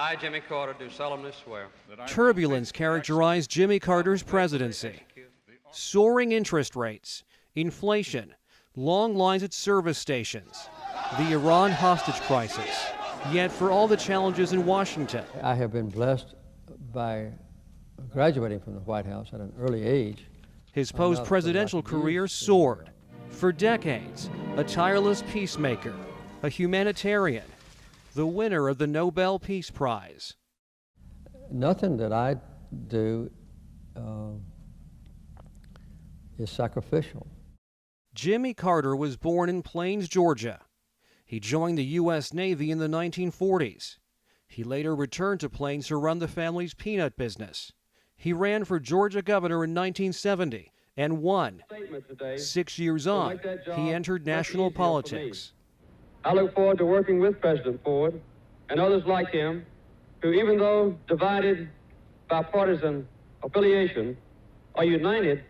I, Jimmy Carter, do solemnly swear. Turbulence characterized Jimmy Carter's presidency. Soaring interest rates, inflation, long lines at service stations, the Iran hostage crisis. Yet for all the challenges in Washington, I have been blessed by graduating from the White House at an early age. His post-presidential career soared. For decades, a tireless peacemaker, a humanitarian, the winner of the Nobel Peace Prize. Nothing that I do is sacrificial. Jimmy Carter was born in Plains, Georgia. He joined the U.S. Navy in the 1940s. He later returned to Plains to run the family's peanut business. He ran for Georgia governor in 1970 and won. 6 years on, he entered national politics. I look forward to working with President Ford and others like him who, even though divided by partisan affiliation, are united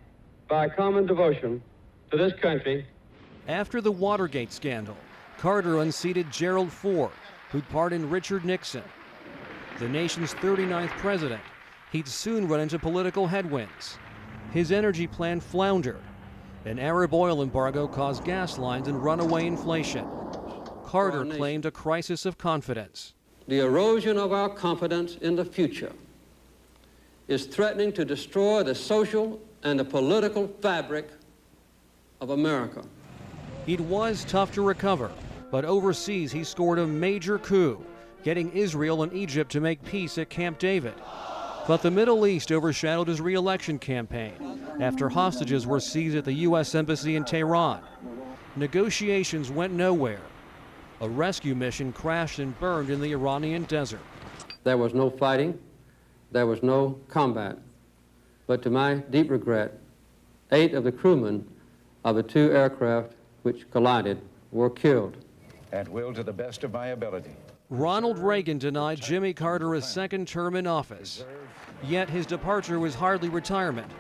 by a common devotion to this country. After the Watergate scandal, Carter unseated Gerald Ford, who'd pardoned Richard Nixon. The nation's 39th president, he'd soon run into political headwinds. His energy plan floundered. An Arab oil embargo caused gas lines and runaway inflation. Carter claimed a crisis of confidence. The erosion of our confidence in the future is threatening to destroy the social and the political fabric of America. It was tough to recover, but overseas he scored a major coup, getting Israel and Egypt to make peace at Camp David. But the Middle East overshadowed his re-election campaign after hostages were seized at the U.S. Embassy in Tehran. Negotiations went nowhere. A rescue mission crashed and burned in the Iranian desert. There was no fighting, there was no combat, but to my deep regret, 8 of the crewmen of the 2 aircraft which collided were killed. At will, to the best of my ability. Ronald Reagan denied Jimmy Carter a second term in office. Yet his departure was hardly retirement.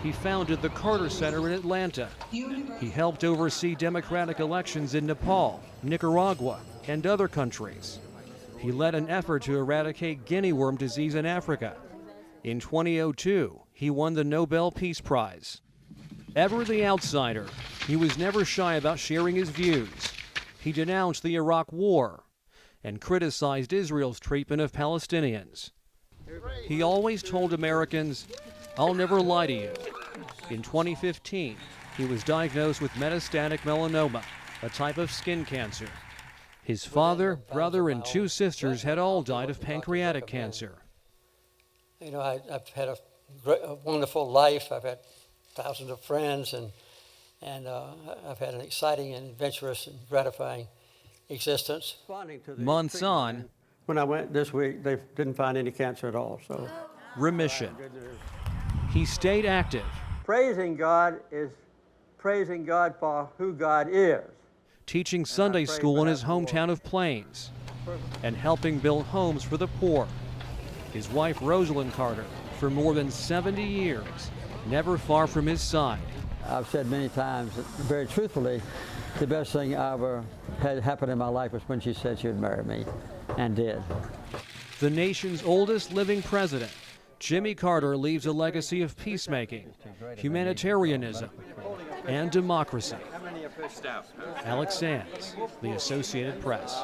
He founded the Carter Center in Atlanta. He helped oversee democratic elections in Nepal, Nicaragua, and other countries. He led an effort to eradicate guinea worm disease in Africa. In 2002, he won the Nobel Peace Prize. Ever the outsider, he was never shy about sharing his views. He denounced the Iraq War and criticized Israel's treatment of Palestinians. He always told Americans, "I'll never lie to you." In 2015, he was diagnosed with metastatic melanoma, a type of skin cancer. His father, brother, and 2 sisters had all died of pancreatic cancer. You know, I've had a wonderful life. I've had thousands of friends, and I've had an exciting and adventurous and gratifying existence. Months on, when I went this week, they didn't find any cancer at all. So remission. He stayed active. Praising God is praising God for who God is. Teaching Sunday school in his hometown of Plains and helping build homes for the poor. His wife, Rosalynn Carter, for more than 70 years, never far from his side. I've said many times, that very truthfully, the best thing ever had happened in my life was when she said she would marry me, and did. The nation's oldest living president, Jimmy Carter leaves a legacy of peacemaking, humanitarianism, and democracy. Alex Sands, The Associated Press.